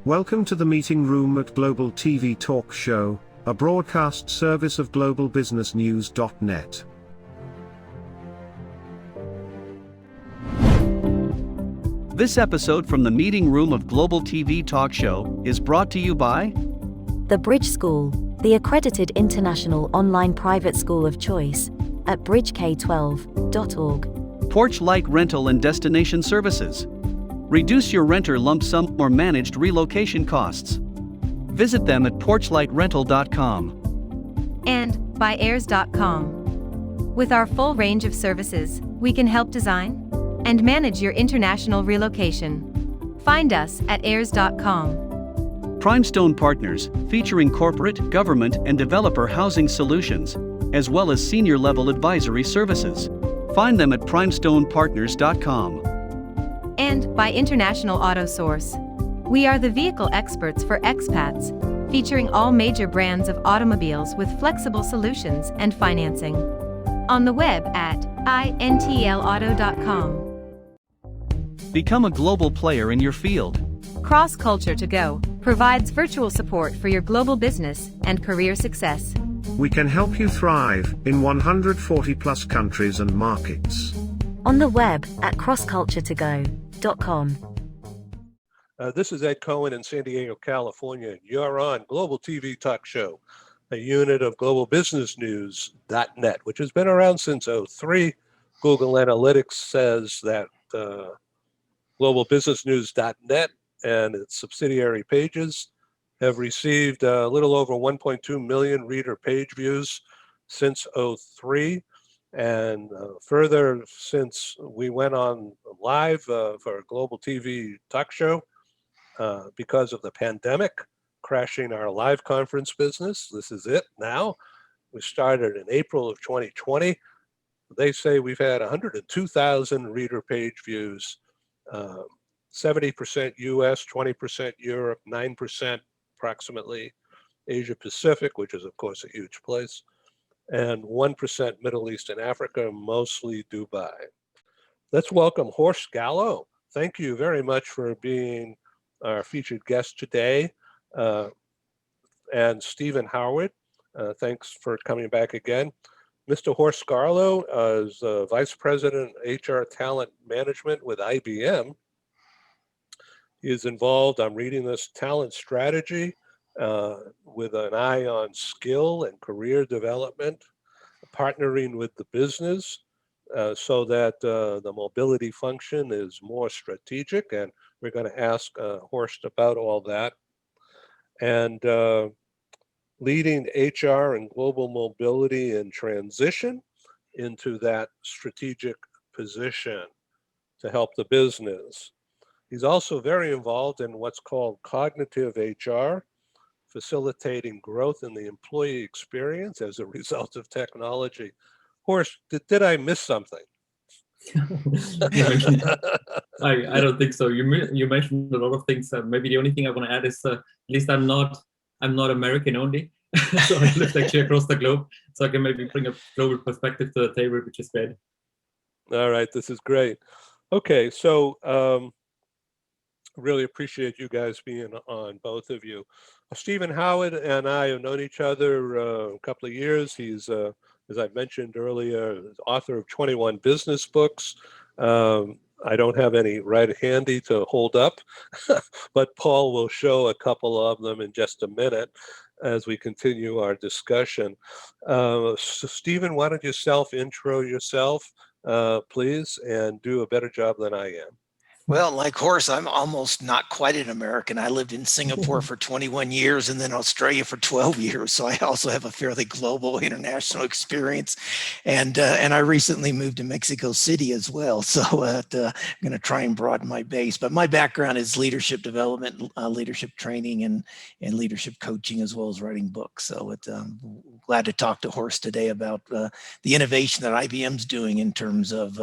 Welcome to the meeting room at Global TV Talk Show, a broadcast service of globalbusinessnews.net. This episode from the meeting room of Global TV Talk Show is brought to you by The Bridge School, the accredited international online private school of choice, at bridgek12.org. Porch Light Rental and Destination Services. Reduce your renter lump sum or managed relocation costs. Visit them at porchlightrental.com. And by airs.com. With our full range of services, we can help design and manage your international relocation. Find us at airs.com. Primestone Partners, featuring corporate, government, and developer housing solutions, as well as senior-level advisory services. Find them at primestonepartners.com. And by International Auto Source. We are the vehicle experts for expats, featuring all major brands of automobiles with flexible solutions and financing. On the web at intlauto.com. Become a global player in your field. Cross Culture to Go provides virtual support for your global business and career success. We can help you thrive in 140 plus countries and markets. On the web at crossculturetogo.com. This is Ed Cohen in San Diego, California, and you're on Global TV Talk Show, a unit of globalbusinessnews.net, which has been around since '03. Google Analytics says that globalbusinessnews.net and its subsidiary pages have received a little over 1.2 million reader page views since '03. And further, since we went on live for a Global TV Talk Show because of the pandemic, crashing our live conference business. This is it now. We started in April of 2020. They say we've had 102,000 reader page views, 70% US, 20% Europe, 9% approximately Asia Pacific, which is of course a huge place, and 1% Middle East and Africa, mostly Dubai. Let's welcome HORST GALLO. Thank you very much for being our featured guest today. And Stephen Howard, thanks for coming back again. Mr. HORST GALLO is Vice President HR Talent Management with IBM. He is involved, I'm reading this, talent strategy, with an eye on skill and career development, partnering with the business so that the mobility function is more strategic. And we're going to ask HORST about all that. And leading HR and global mobility and transition into that strategic position to help the business. He's also very involved in what's called cognitive HR, facilitating growth in the employee experience as a result of technology. HORST, did I miss something? I don't think so. You mentioned a lot of things. Maybe the only thing I want to add is at least I'm not American only. So I lived actually across the globe, so I can maybe bring a global perspective to the table, which is great. All right, this is great. Okay, so really appreciate you guys being on, both of you. Stephen Howard and I have known each other a couple of years. He's, as I mentioned earlier, author of 21 business books. I don't have any right handy to hold up, but Paul will show a couple of them in just a minute as we continue our discussion. So Stephen, why don't you intro yourself, please, and do a better job than I am. Well, like HORST, I'm almost not quite an American. I lived in Singapore for 21 years and then Australia for 12 years. So I also have a fairly global international experience. And I recently moved to Mexico City as well. So I'm going to try and broaden my base. But my background is leadership development, leadership training, and leadership coaching, as well as writing books. So I'm glad to talk to HORST today about the innovation that IBM's doing in terms of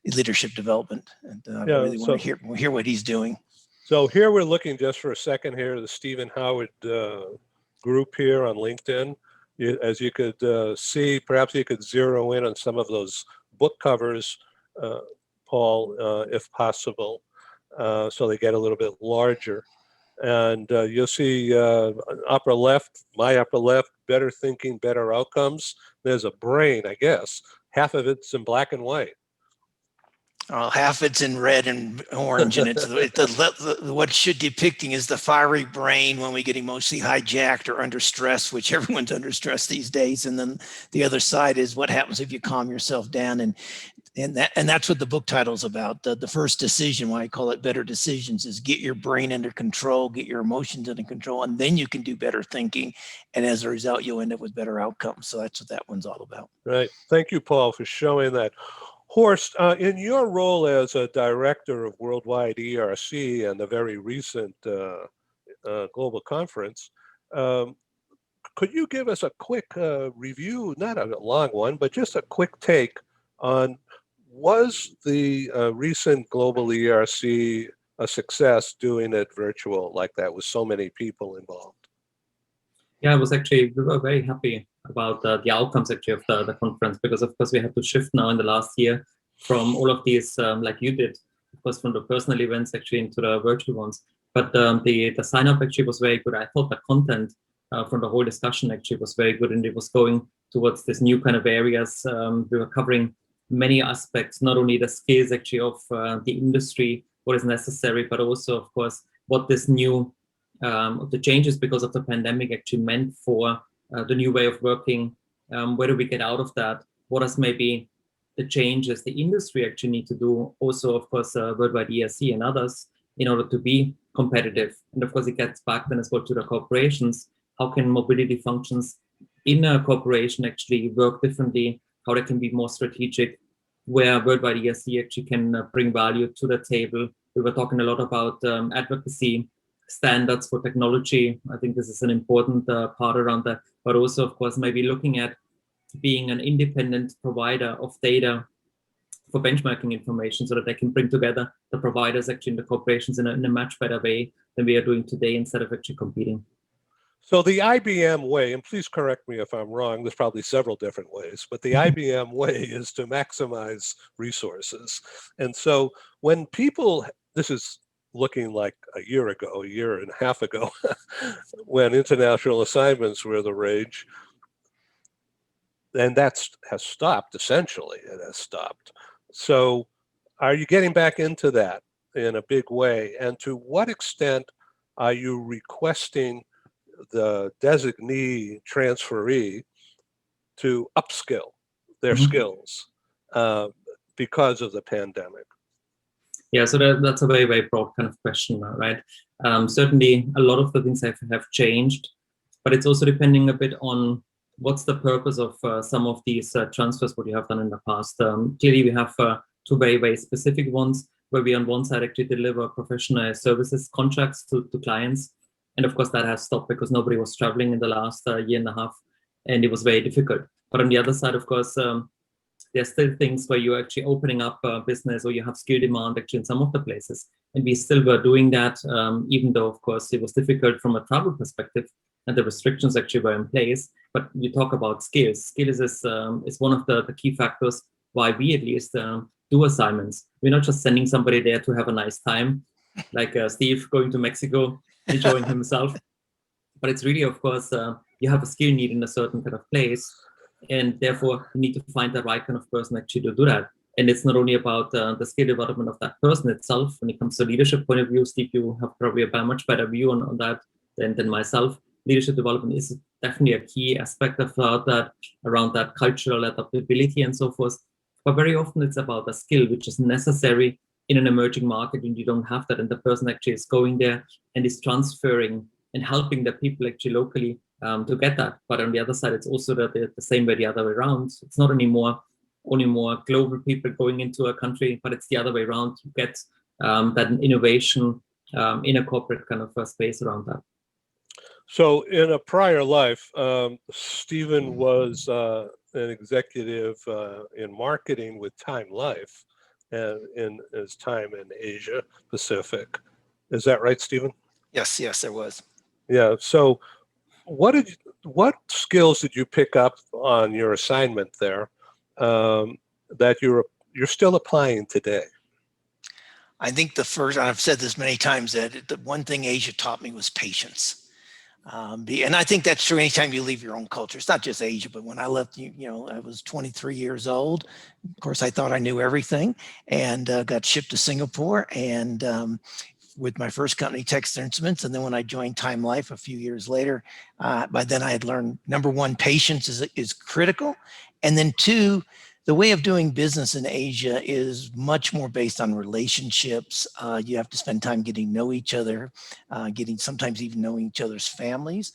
leadership development, and I really want to hear what he's doing. So here we're looking just for a second here, the Stephen Howard group here on LinkedIn. As you could see, perhaps you could zero in on some of those book covers. Paul, if possible, so they get a little bit larger. And you'll see upper left, my upper left, better thinking, better outcomes. There's a brain, I guess. Half of it's in black and white. Half it's in red and orange, and it's what should depicting is the fiery brain when we get emotionally hijacked or under stress, which everyone's under stress these days. And then the other side is what happens if you calm yourself down, and that's what the book title is about. The first decision, why I call it Better Decisions, is get your brain under control, get your emotions under control, and then you can do better thinking. And as a result, you'll end up with better outcomes. So that's what that one's all about. Right. Thank you, Paul, for showing that. Horst, in your role as a director of worldwide ERC and the very recent global conference, could you give us a quick review, not a long one, but just a quick take on, was the recent global ERC a success doing it virtual like that with so many people involved? Yeah, we were very happy about the outcomes actually of the conference, because of course we had to shift now in the last year from all of these, like you did, of course, from the personal events actually into the virtual ones. But the sign up actually was very good. I thought the content from the whole discussion actually was very good, and it was going towards this new kind of areas. We were covering many aspects, not only the skills actually of the industry, what is necessary, but also, of course, what this new the changes because of the pandemic actually meant for the new way of working. Where do we get out of that? What is maybe the changes the industry actually need to do? Also, of course, worldwide ERC and others in order to be competitive. And of course, it gets back then as well to the corporations. How can mobility functions in a corporation actually work differently? How they can be more strategic? Where worldwide ERC actually can bring value to the table. We were talking a lot about advocacy, standards for technology. I think this is an important part around that, but also, of course, maybe looking at being an independent provider of data for benchmarking information so that they can bring together the providers actually in the corporations in a much better way than we are doing today instead of actually competing. So the IBM way, and please correct me if I'm wrong, there's probably several different ways, but the IBM way is to maximize resources. And so when people, this is looking like a year and a half ago, when international assignments were the rage, and that has stopped, essentially, it has stopped. So are you getting back into that in a big way? And to what extent are you requesting the designee transferee to upskill their skills because of the pandemic? Yeah, so that's a very, very broad kind of question, right? Certainly, a lot of the things have changed, but it's also depending a bit on what's the purpose of some of these transfers, what you have done in the past. Clearly, we have two very, very specific ones where we on one side actually deliver professional services contracts to clients. And of course, that has stopped because nobody was traveling in the last year and a half, and it was very difficult. But on the other side, of course, there's still things where you're actually opening up a business or you have skill demand actually in some of the places. And we still were doing that, even though, of course, it was difficult from a travel perspective and the restrictions actually were in place. But you talk about skills. Skills is one of the key factors why we at least do assignments. We're not just sending somebody there to have a nice time, like Steve going to Mexico, enjoying himself. But it's really, of course, you have a skill need in a certain kind of place. And therefore, you need to find the right kind of person actually to do that. And it's not only about the skill development of that person itself. When it comes to leadership point of view, Steve, you have probably a much better view on that than myself. Leadership development is definitely a key aspect of that, around that cultural adaptability and so forth. But very often it's about a skill which is necessary in an emerging market when you don't have that. And the person actually is going there and is transferring and helping the people actually locally to get that. But on the other side, it's also the same way the other way around. It's not anymore only more global people going into a country, but it's the other way around. You get that innovation in a corporate kind of space around that. So in a prior life, Stephen was an executive in marketing with Time Life and in his time in Asia Pacific. Is that right, Stephen? Yes, there was. Yeah. So what skills did you pick up on your assignment there that you're still applying today? I think the first, and I've said this many times, that the one thing Asia taught me was patience. And I think that's true anytime you leave your own culture. It's not just Asia, but when I left, I was 23 years old. Of course, I thought I knew everything, and got shipped to Singapore, and with my first company, Texas Instruments. And then when I joined Time Life a few years later, by then I had learned, number one, patience is critical. And then two, the way of doing business in Asia is much more based on relationships. You have to spend time getting to know each other, sometimes even knowing each other's families.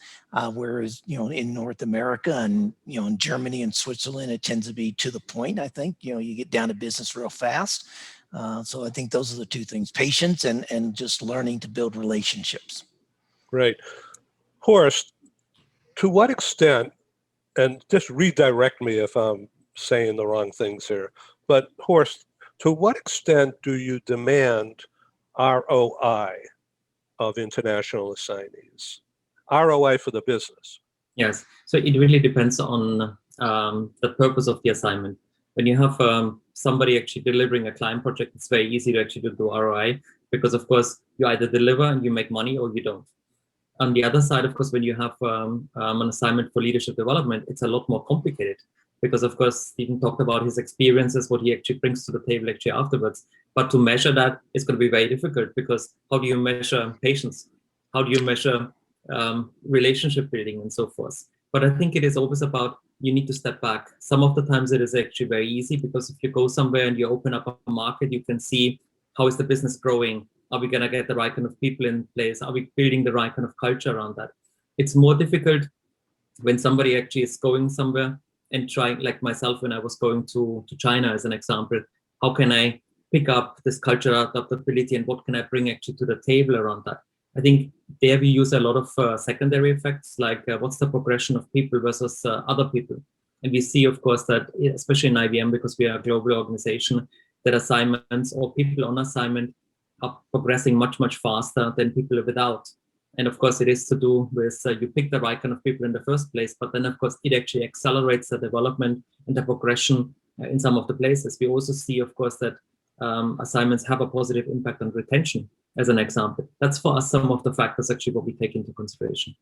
Whereas, in North America and, in Germany and Switzerland, it tends to be to the point, I think. You get down to business real fast. So I think those are the two things: patience and just learning to build relationships. Great. Horst, to what extent, and just redirect me if I'm saying the wrong things here, but Horst, to what extent do you demand ROI of international assignees? ROI for the business? Yes, so it really depends on the purpose of the assignment. When you have somebody actually delivering a client project, it's very easy to actually do ROI, because of course you either deliver and you make money or you don't. On the other side, of course, when you have an assignment for leadership development, it's a lot more complicated, because of course Stephen talked about his experiences, what he actually brings to the table actually afterwards. But to measure that is going to be very difficult, because how do you measure patience? How do you measure relationship building and so forth? But I think it is always about, you need to step back. Some of the times it is actually very easy, because if you go somewhere and you open up a market, you can see how is the business growing. Are we going to get the right kind of people in place? Are we building the right kind of culture around that? It's more difficult when somebody actually is going somewhere and trying, like myself, when I was going to China as an example, how can I pick up this cultural adaptability and what can I bring actually to the table around that? I think there we use a lot of secondary effects, like what's the progression of people versus other people. And we see, of course, that especially in IBM, because we are a global organization, that assignments or people on assignment are progressing much, much faster than people without. And of course, it is to do with you pick the right kind of people in the first place, but then of course, it actually accelerates the development and the progression in some of the places. We also see, of course, that assignments have a positive impact on retention, as an example. That's for us some of the factors actually what we take into consideration.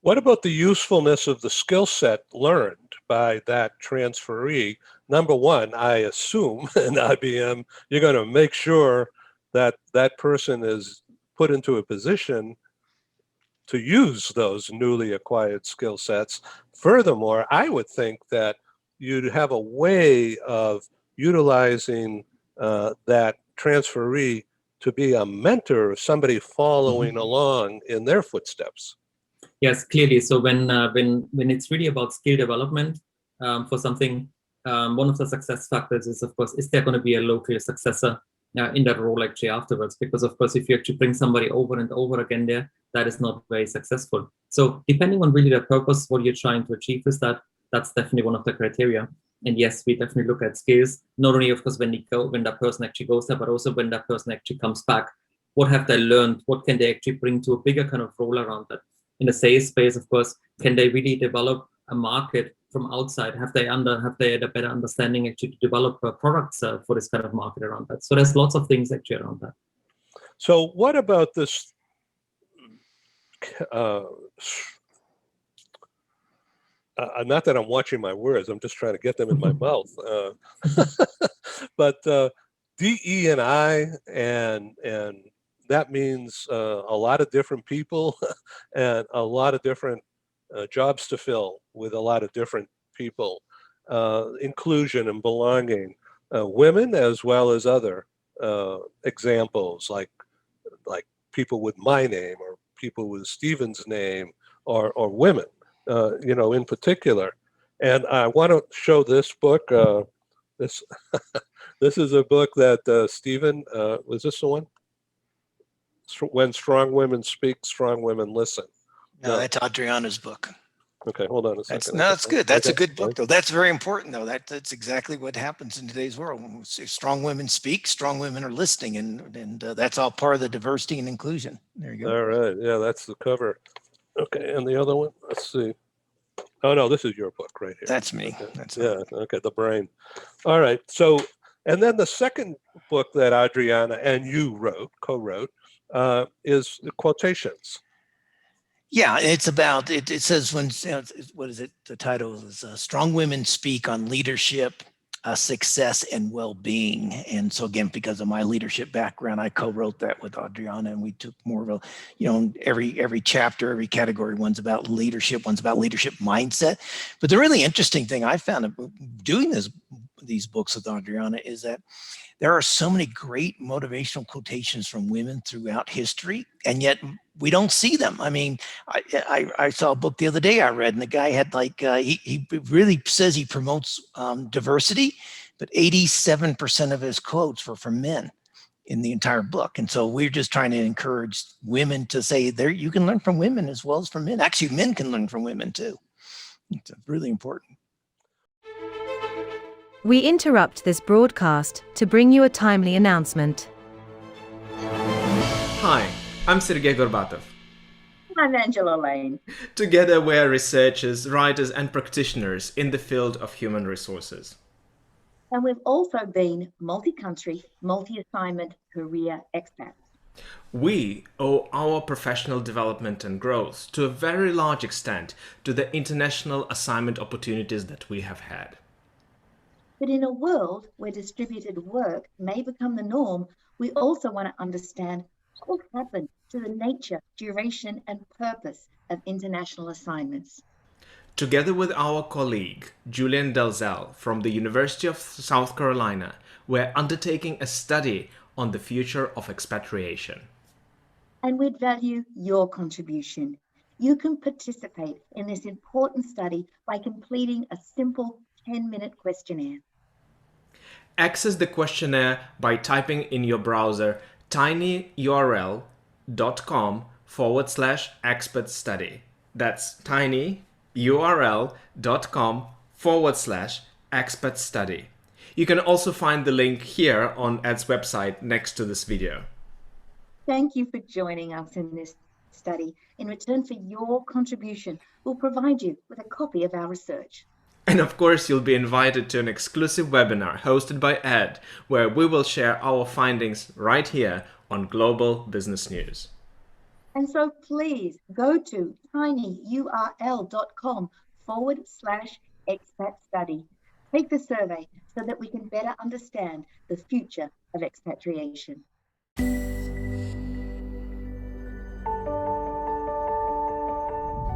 What about the usefulness of the skill set learned by that transferee? Number one, I assume in IBM, you're going to make sure that that person is put into a position to use those newly acquired skill sets. Furthermore, I would think that you'd have a way of utilizing that transferee to be a mentor, somebody following along in their footsteps. Yes, clearly. So when it's really about skill development for something, one of the success factors is, of course, is there going to be a local successor in that role actually afterwards? Because of course, if you actually bring somebody over and over again there, that is not very successful. So depending on really the purpose, what you're trying to achieve is that's definitely one of the criteria. And yes, we definitely look at skills, not only of course when that person actually goes there, but also when that person actually comes back. What have they learned? What can they actually bring to a bigger kind of role around that? In the sales space, of course, can they really develop a market from outside? Have they had a better understanding actually to develop products for this kind of market around that? So there's lots of things actually around that. So what about this not that I'm watching my words, I'm just trying to get them in my mouth. But DE&I, and that means a lot of different people and a lot of different jobs to fill with a lot of different people. Inclusion and belonging, women as well as other examples, like people with my name or people with Stephen's name, or women, in particular. And I want to show this book. This this is a book that Stephen, was this the one? When Strong Women Speak, Strong Women Listen. No, that's Adriana's book. Okay, hold on a second. That's good. That's a good book, though. That's very important, though. That's exactly what happens in today's world. When strong women speak, strong women are listening, and that's all part of the diversity and inclusion. There you go. All right, yeah, that's the cover. Okay, and the other one, let's see. Oh no, this is your book right here. That's me. Okay. That's okay, the brain. All right, so And then the second book that Adriana and you co-wrote, is the quotations. Yeah, it's about, it says when, what is it? The title is Strong Women Speak on Leadership, Success, and Well-Being. And so again, because of my leadership background, I co-wrote that with Adriana, and we took more of a, every chapter, every category, one's about leadership, one's about leadership mindset. But the really interesting thing I found doing these books with Adriana is that there are so many great motivational quotations from women throughout history, and yet we don't see them. I mean, I saw a book the other day I read, and the guy had like, he really says he promotes diversity, but 87% of his quotes were from men in the entire book. And so we're just trying to encourage women to say you can learn from women as well as from men. Actually, men can learn from women too. It's really important. We interrupt this broadcast to bring you a timely announcement. Hi, I'm Sergei Gorbatov. I'm Angela Lane. Together we are researchers, writers and practitioners in the field of human resources. And we've also been multi-country, multi-assignment career expats. We owe our professional development and growth to a very large extent to the international assignment opportunities that we have had. But in a world where distributed work may become the norm, we also want to understand what will happen to the nature, duration, and purpose of international assignments. Together with our colleague, Julian Dalzell from the University of South Carolina, we're undertaking a study on the future of expatriation. And we'd value your contribution. You can participate in this important study by completing a simple 10-minute questionnaire. Access the questionnaire by typing in your browser tinyurl.com/expert study. That's tinyurl.com/expert study. You can also find the link here on Ed's website next to this video. Thank you for joining us in this study. In return for your contribution, we'll provide you with a copy of our research. And of course, you'll be invited to an exclusive webinar hosted by Ed, where we will share our findings right here on Global Business News. And so please go to tinyurl.com/expat study. Take the survey so that we can better understand the future of expatriation.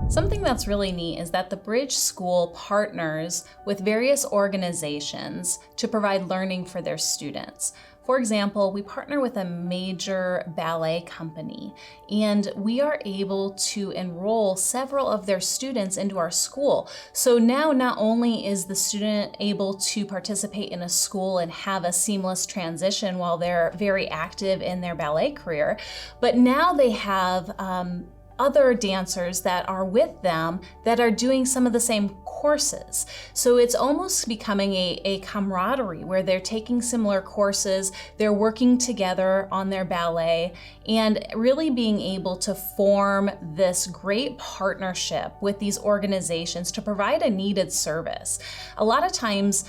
Something that's really neat is that the Bridge School partners with various organizations to provide learning for their students. For example, we partner with a major ballet company, and we are able to enroll several of their students into our school. So now not only is the student able to participate in a school and have a seamless transition while they're very active in their ballet career, but now they have other dancers that are with them that are doing some of the same courses. So it's almost becoming a camaraderie where they're taking similar courses, they're working together on their ballet, and really being able to form this great partnership with these organizations to provide a needed service. A lot of times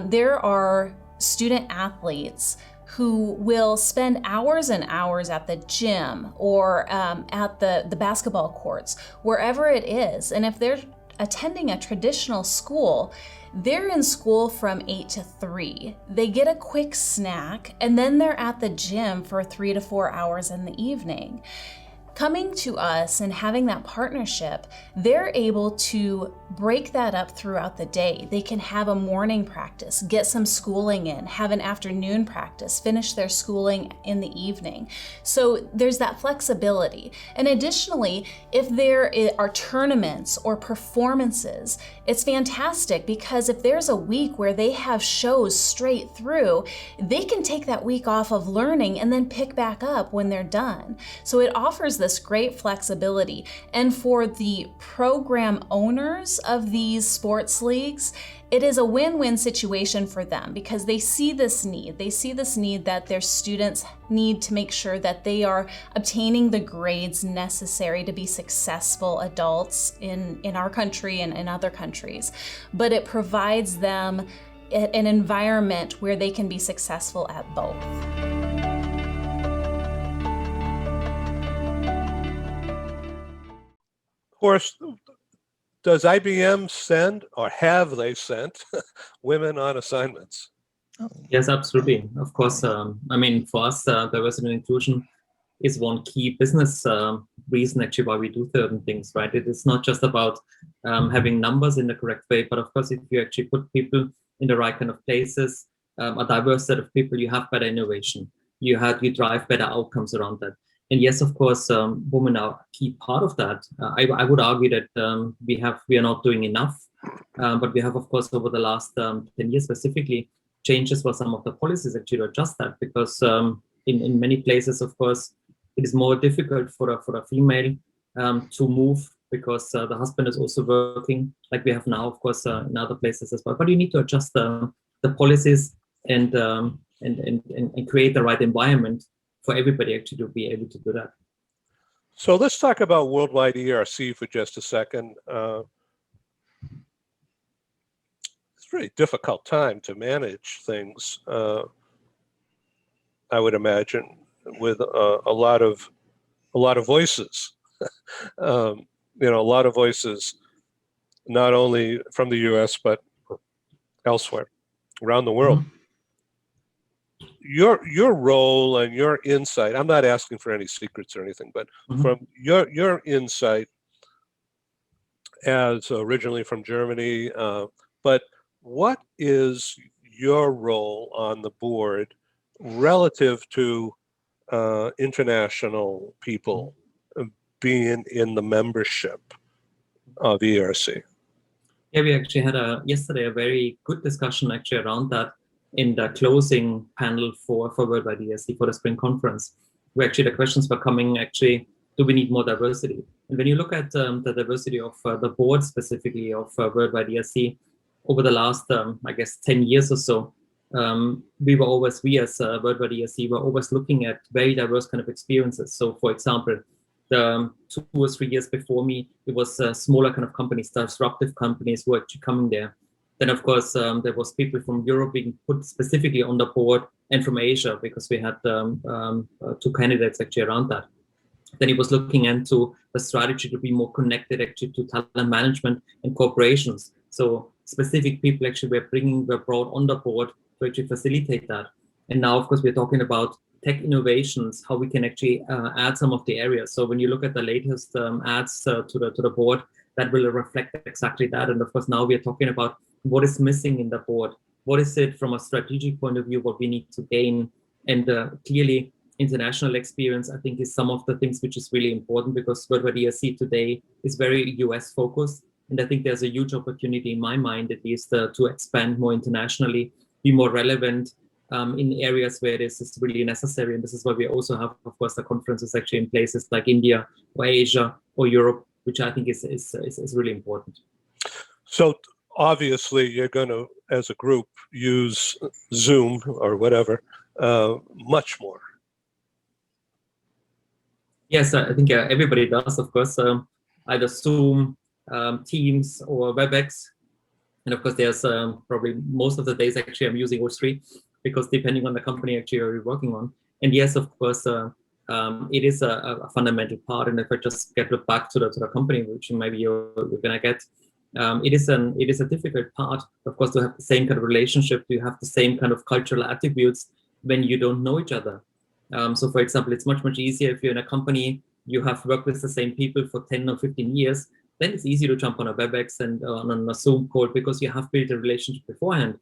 there are student athletes who will spend hours and hours at the gym or at the basketball courts, wherever it is. And if they're attending a traditional school, they're in school from 8 to 3. They get a quick snack, and then they're at the gym for 3 to 4 hours in the evening. Coming to us and having that partnership, they're able to break that up throughout the day. They can have a morning practice, get some schooling in, have an afternoon practice, finish their schooling in the evening. So there's that flexibility. And additionally, if there are tournaments or performances, it's fantastic because if there's a week where they have shows straight through, they can take that week off of learning and then pick back up when they're done. So it offers this great flexibility. And for the program owners of these sports leagues, it is a win-win situation for them because they see this need. They see this need that their students need to make sure that they are obtaining the grades necessary to be successful adults in our country and in other countries. But it provides them an environment where they can be successful at both. Horst, does IBM send, or have they sent, women on assignments? Yes, absolutely. Of course, I mean, for us, diversity and inclusion is one key business reason actually why we do certain things, right? It is not just about having numbers in the correct way, but of course, if you actually put people in the right kind of places, a diverse set of people, you have better innovation. You drive better outcomes around that. And yes, of course, women are a key part of that. I would argue that we are not doing enough, but we have, of course, over the last 10 years specifically, changes for some of the policies actually to adjust that, because in many places, of course, it is more difficult for a female to move because the husband is also working, like we have now, of course, in other places as well. But you need to adjust the policies and create the right environment for everybody actually to be able to do that. So let's talk about worldwide ERC for just a second. It's a very difficult time to manage things, I would imagine, with a lot of voices. You know, a lot of voices, not only from the U.S. but elsewhere around the world. Mm-hmm. Your role and your insight, I'm not asking for any secrets or anything, but mm-hmm. from your insight as originally from Germany, but what is your role on the board relative to international people being in the membership of ERC? Yeah, we actually had yesterday a very good discussion actually around that in the closing panel for Worldwide ERC for the spring conference, where actually the questions were coming actually, do we need more diversity? And when you look at the diversity of the board specifically of Worldwide ERC over the last, I guess, 10 years or so, we as Worldwide ERC were always looking at very diverse kind of experiences. So for example, the 2 or 3 years before me, it was smaller kind of companies, disruptive companies who were actually coming there. Then, of course, there was people from Europe being put specifically on the board, and from Asia, because we had 2 candidates actually around that. Then he was looking into the strategy to be more connected actually to talent management and corporations. So specific people actually were brought on the board to actually facilitate that. And now, of course, we're talking about tech innovations, how we can actually add some of the areas. So when you look at the latest ads to the board, that will reflect exactly that. And of course, now we are talking about what is missing in the board. What is it from a strategic point of view, what we need to gain? And clearly, international experience, I think, is some of the things which is really important, because Worldwide ERC today is very US focused. And I think there's a huge opportunity in my mind, at least, to expand more internationally, be more relevant in areas where this is really necessary. And this is why we also have, of course, the conferences actually in places like India or Asia or Europe, which I think is really important. So obviously you're going to, as a group, use Zoom or whatever much more. Yes, I think everybody does, of course, either Zoom, Teams, or WebEx. And of course, there's probably most of the days actually I'm using all 3, because depending on the company actually you're working on. And yes, of course, it is a fundamental part. And if I just get back to the company, which maybe you're gonna get, it is a difficult part, of course, to have the same kind of relationship, to have the same kind of cultural attributes when you don't know each other. So for example, it's much easier if you're in a company, you have worked with the same people for 10 or 15 years, then it's easy to jump on a WebEx and on a Zoom call, because you have built a relationship beforehand.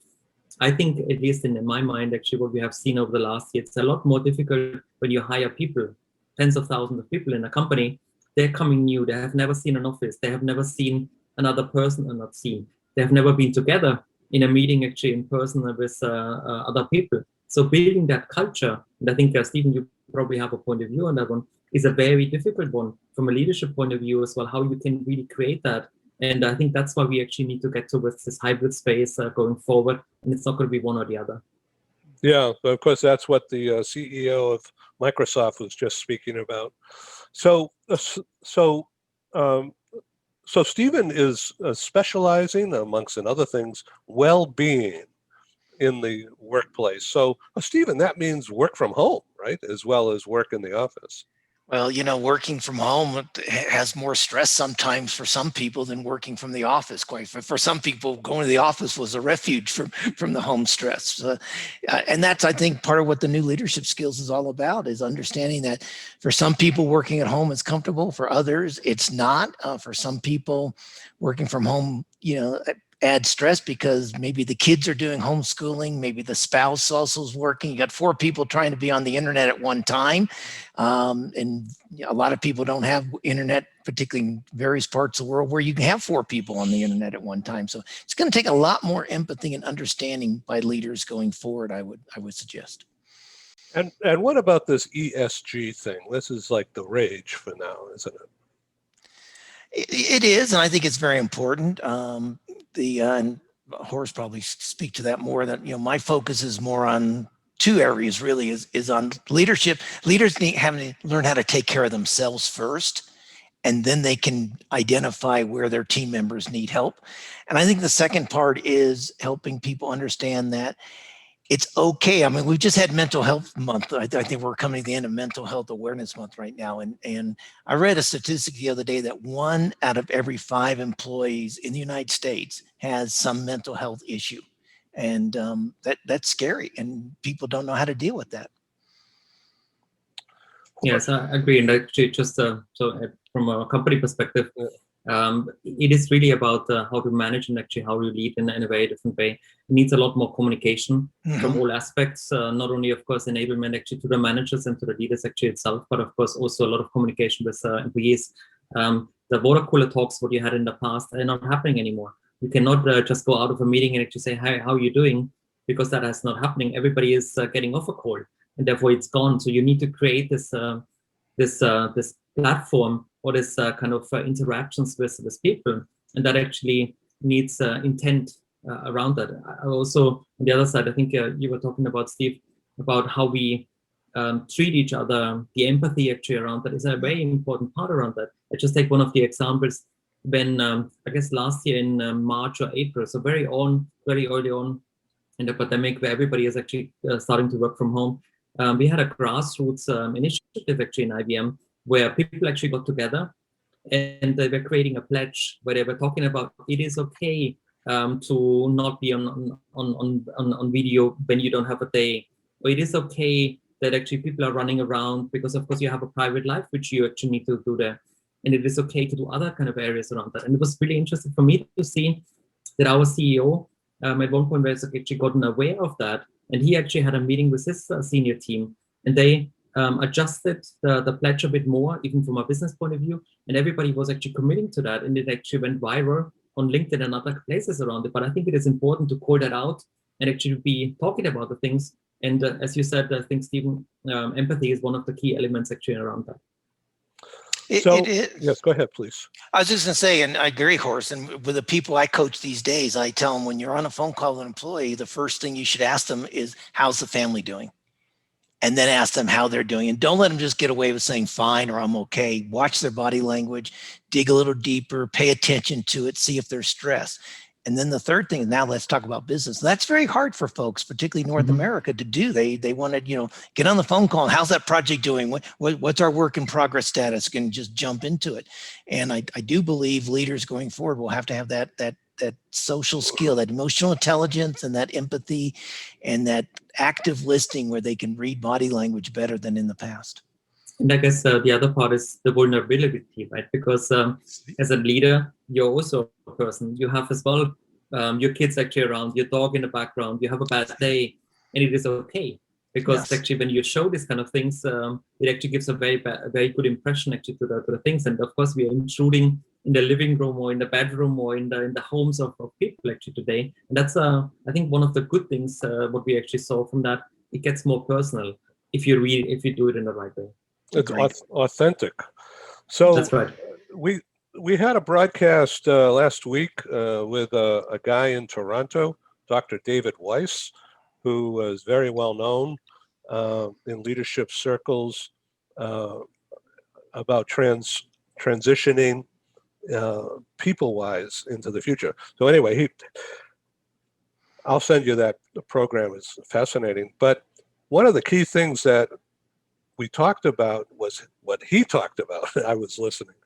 I think, at least in my mind, actually, what we have seen over the last year, it's a lot more difficult when you hire people, tens of thousands of people in a company. They're coming new, they have never seen an office, they have never seen another person or not seen. They have never been together in a meeting actually in person with other people. So building that culture, and I think, Stephen, you probably have a point of view on that one, is a very difficult one from a leadership point of view as well, how you can really create that. And I think that's why we actually need to get towards this hybrid space going forward, and it's not going to be one or the other. Yeah, of course, that's what the CEO of Microsoft was just speaking about. So Stephen is specializing, amongst other things, well-being in the workplace. So, Stephen, that means work from home, right? As well as work in the office. Well, working from home has more stress sometimes for some people than working from the office. For some people, going to the office was a refuge from the home stress. And that's, I think, part of what the new leadership skills is all about, is understanding that for some people, working at home is comfortable. For others, it's not. For some people, working from home, add stress because maybe the kids are doing homeschooling, maybe the spouse also is working. You got 4 people trying to be on the internet at one time. And a lot of people don't have internet, particularly in various parts of the world where you can have 4 people on the internet at one time. So it's going to take a lot more empathy and understanding by leaders going forward, I would suggest. And what about this ESG thing? This is like the rage for now, isn't it? It is, and I think it's very important. And Horst probably speak to that more. That my focus is more on 2 areas. Really, is on leadership. Leaders having to learn how to take care of themselves first, and then they can identify where their team members need help. And I think the second part is helping people understand that it's okay. I mean, we've just had Mental Health Month. I think we're coming to the end of Mental Health Awareness Month right now. And I read a statistic the other day that 1 out of every 5 employees in the United States has some mental health issue. And that's scary. And people don't know how to deal with that. Yes, I agree. And actually, just from a company perspective, it is really about how to manage and actually how you lead in a very different way. It needs a lot more communication from all aspects, not only, of course, enablement actually to the managers and to the leaders actually itself, but of course also a lot of communication with employees. The water cooler talks, what you had in the past, are not happening anymore. You cannot just go out of a meeting and actually say, "Hi, how are you doing?" Because that is not happening. Everybody is getting off a call, and therefore it's gone. So you need to create this platform or this kind of interactions with people, and that actually needs intent around that. I also, on the other side, I think you were talking about, Steve, about how we treat each other. The empathy actually around that is a very important part around that. I just take one of the examples when I guess last year in March or April, so very early on in the pandemic, where everybody is actually starting to work from home. We had a grassroots initiative actually in IBM where people actually got together and they were creating a pledge where they were talking about it is okay to not be on video when you don't have a day, or it is okay that actually people are running around because of course you have a private life which you actually need to do there, and it is okay to do other kind of areas around that. And it was really interesting for me to see that our CEO at one point was actually gotten aware of that, and he actually had a meeting with his senior team, and they adjusted the pledge a bit more, even from a business point of view, and everybody was actually committing to that, and it actually went viral on LinkedIn and other places around it. But I think it is important to call that out and actually be talking about the things. And as you said, I think, Stephen, empathy is one of the key elements actually around that. Yes, go ahead, please. I was just going to say, and I agree, Horst, and with the people I coach these days, I tell them when you're on a phone call with an employee, the first thing you should ask them is, how's the family doing? And then ask them how they're doing. And don't let them just get away with saying fine or I'm okay. Watch their body language, dig a little deeper, pay attention to it, see if they're stressed. And then the third thing, now let's talk about business. That's very hard for folks, particularly North America, to do. They want to, get on the phone call. How's that project doing? What's our work in progress status? Can just jump into it. And I do believe leaders going forward will have to have that social skill, that emotional intelligence and that empathy and that active listening where they can read body language better than in the past. And I guess the other part is the vulnerability, right? Because as a leader, you're also a person. You have as well your kids actually around, your dog in the background, you have a bad day, and it is okay. Because actually when you show these kind of things, it actually gives a very good impression actually to the things. And of course, we are intruding in the living room or in the bedroom or in the homes of people actually today. And that's, I think, one of the good things, what we actually saw from that. It gets more personal if you do it in the right way. It's authentic. So that's right. We had a broadcast last week with a guy in Toronto, Dr. David Weiss, who is very well known in leadership circles about transitioning people-wise into the future. So anyway, I'll send you that. The program is fascinating. But one of the key things that we talked about was what he talked about. I was listening.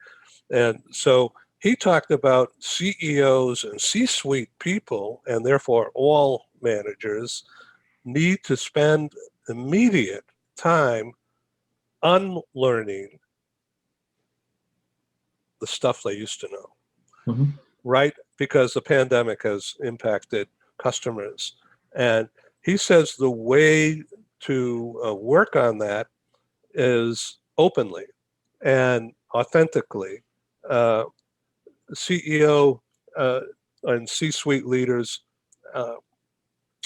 And so he talked about CEOs and C-suite people, and therefore all managers, need to spend immediate time unlearning the stuff they used to know, right? Because the pandemic has impacted customers. And he says the way to work on that is openly and authentically. CEO and C-suite leaders,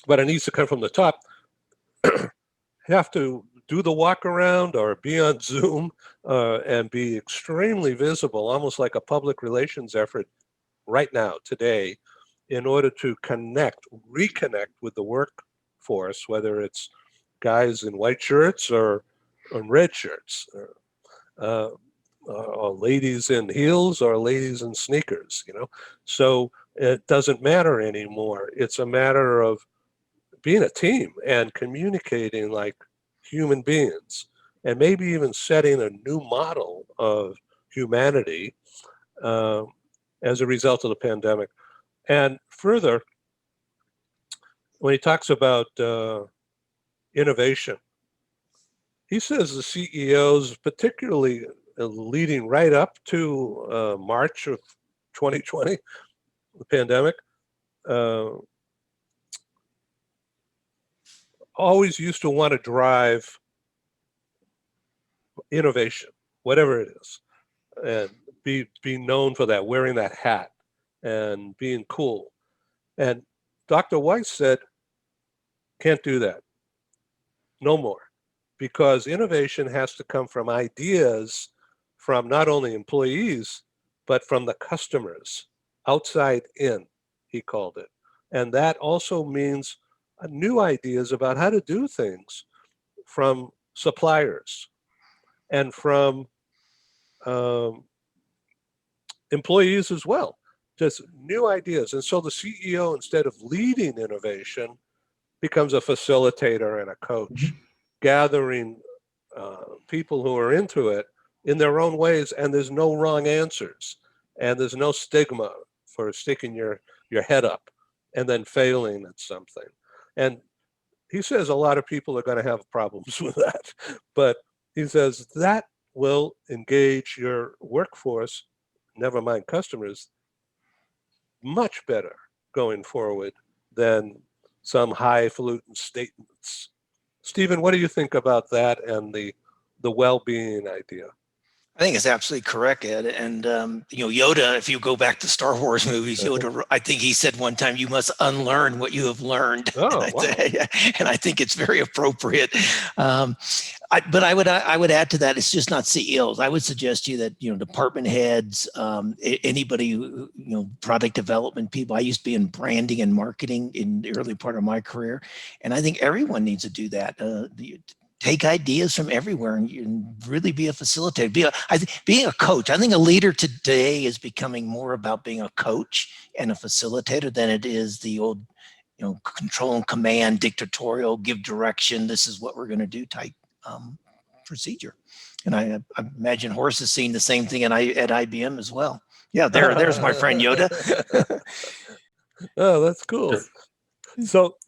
but it needs to come from the top, have to do the walk around or be on Zoom and be extremely visible, almost like a public relations effort right now, today, in order to reconnect with the workforce, whether it's guys in white shirts or red shirts, or ladies in heels or ladies in sneakers, So it doesn't matter anymore. It's a matter of being a team and communicating like human beings, and maybe even setting a new model of humanity as a result of the pandemic. And further, when he talks about innovation, he says the CEOs, particularly leading right up to March of 2020, the pandemic, always used to want to drive innovation, whatever it is, and be known for that, wearing that hat and being cool. And Dr. Weiss said, can't do that, no more, because innovation has to come from ideas from not only employees, but from the customers, outside in, he called it. And that also means new ideas about how to do things from suppliers and from employees as well, just new ideas. And so the CEO, instead of leading innovation, becomes a facilitator and a coach, gathering people who are into it in their own ways, and there's no wrong answers, and there's no stigma for sticking your head up and then failing at something. And he says a lot of people are going to have problems with that, but he says that will engage your workforce, never mind customers, much better going forward than some highfalutin statements. Stephen, what do you think about that and the well-being idea? I think it's absolutely correct, Ed. And Yoda, if you go back to Star Wars movies, Yoda, I think he said one time, "You must unlearn what you have learned." Oh, wow. And I think it's very appropriate. But I would add to that, it's just not CEOs. I would suggest to you that department heads, anybody who, product development people. I used to be in branding and marketing in the early part of my career, and I think everyone needs to do that. Take ideas from everywhere and really be a facilitator. Being a coach. I think a leader today is becoming more about being a coach and a facilitator than it is the old, control and command, dictatorial, give direction. This is what we're going to do type procedure. And I imagine Horst is seeing the same thing at IBM as well. Yeah, there's my friend Yoda. Oh, that's cool. So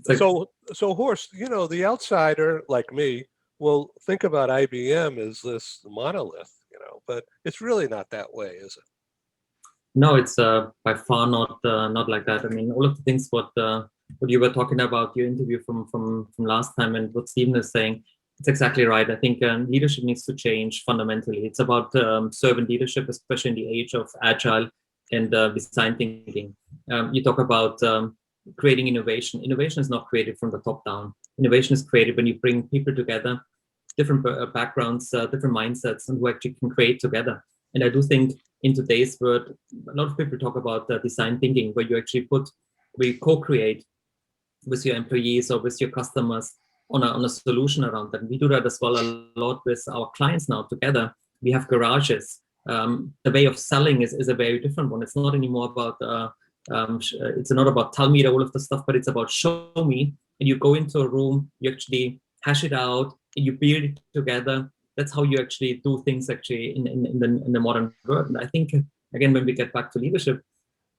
Horst, the outsider like me will think about IBM as this monolith, but it's really not that way, is it? No, it's by far not like that. I mean, all of the things what you were talking about, your interview from last time, and what Stephen is saying, it's exactly right. I think leadership needs to change fundamentally. It's about servant leadership, especially in the age of agile and design thinking. You talk about creating innovation. Innovation is not created from the top down. Innovation is created when you bring people together, different backgrounds, different mindsets, and who actually can create together. And I do think in today's world, a lot of people talk about design thinking, where you actually we co-create with your employees or with your customers on a solution around them. We do that as well a lot with our clients now together. We have garages. The way of selling is a very different one. It's not anymore about It's not about tell me all of the stuff, but it's about show me. And you go into a room, you actually hash it out, and you build it together. That's how you actually do things actually in the modern world. And I think, again, when we get back to leadership,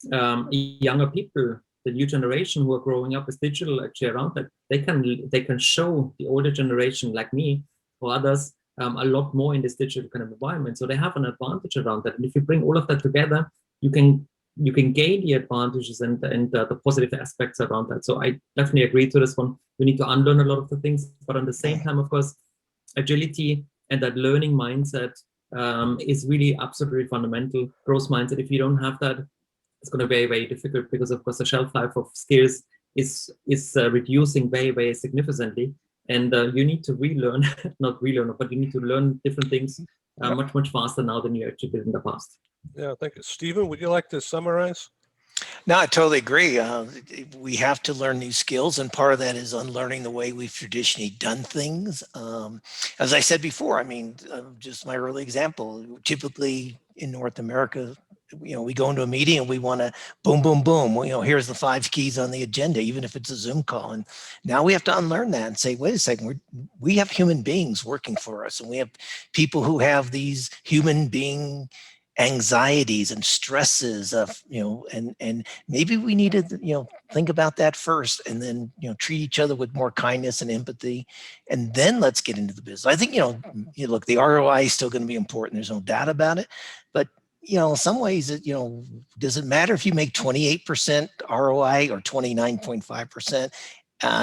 younger people, the new generation who are growing up with digital actually around that, they can show the older generation like me or others a lot more in this digital kind of environment. So they have an advantage around that. And if you bring all of that together, you can gain the advantages and the positive aspects around that. So I definitely agree to this one. We need to unlearn a lot of the things, but at the same time, of course, agility and that learning mindset is really absolutely fundamental. Growth mindset. If you don't have that, it's going to be very, very difficult because, of course, the shelf life of skills is reducing very, very significantly. And you need to relearn, not relearn, but you need to learn different things much, much faster now than you actually did in the past. Yeah, thank you. Stephen, would you like to summarize? No, I totally agree. We have to learn new skills, and part of that is unlearning the way we've traditionally done things. As I said before, I mean, just my early example, typically in North America, we go into a meeting and we want to boom, boom, boom. Here's the 5 keys on the agenda, even if it's a Zoom call. And now we have to unlearn that and say, wait a second, we have human beings working for us, and we have people who have these human being anxieties and stresses of, and maybe we need to, think about that first, and then, treat each other with more kindness and empathy, and then let's get into the business. I think, look, the ROI is still going to be important. There's no doubt about it. But, in some ways, does it matter if you make 28% ROI or 29.5%?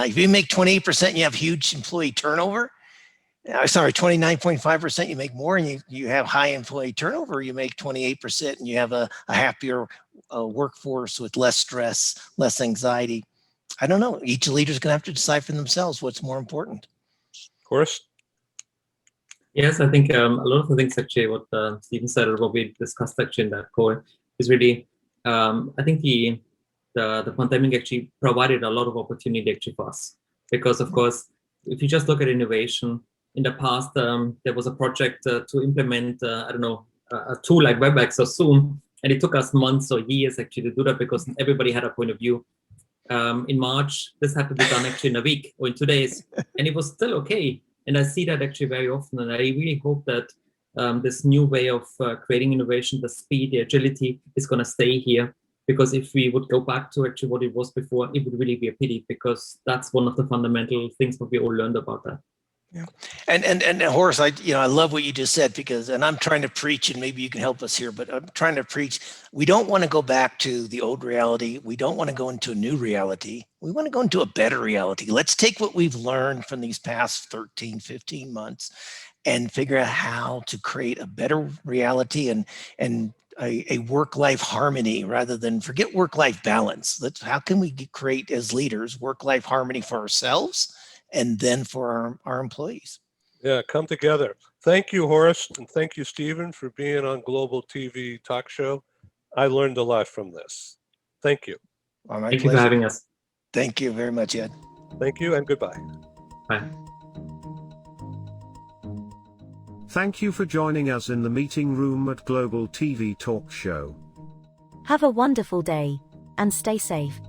If you make 28% and you have huge employee turnover, sorry, 29.5%, you make more and you have high employee turnover, you make 28% and you have a happier workforce with less stress, less anxiety. I don't know. Each leader is going to have to decide for themselves what's more important. Horst? Yes, I think a lot of the things actually what Stephen said or what we discussed actually in that call is really, I think the pandemic actually provided a lot of opportunity actually for us. Because of course, if you just look at innovation, in the past, there was a project to implement, a tool like WebEx or Zoom, and it took us months or years actually to do that because everybody had a point of view. In March, this had to be done actually in a week or in 2 days, and it was still okay. And I see that actually very often, and I really hope that this new way of creating innovation, the speed, the agility is going to stay here. Because if we would go back to actually what it was before, it would really be a pity, because that's one of the fundamental things that we all learned about that. Yeah. And Horst, I love what you just said, and I'm trying to preach, and maybe you can help us here, but I'm trying to preach. We don't want to go back to the old reality. We don't want to go into a new reality. We want to go into a better reality. Let's take what we've learned from these past 13, 15 months and figure out how to create a better reality and a work-life harmony, rather than forget work-life balance. How can we create as leaders work-life harmony for ourselves and then for our employees? Yeah, come together. Thank you, Horst, and thank you, Stephen, for being on Global TV Talk Show. I learned a lot from this. Thank you. Thank you for having us. Thank you very much, Ed. Thank you, and goodbye. Bye. Thank you for joining us in the meeting room at Global TV Talk Show. Have a wonderful day, and stay safe.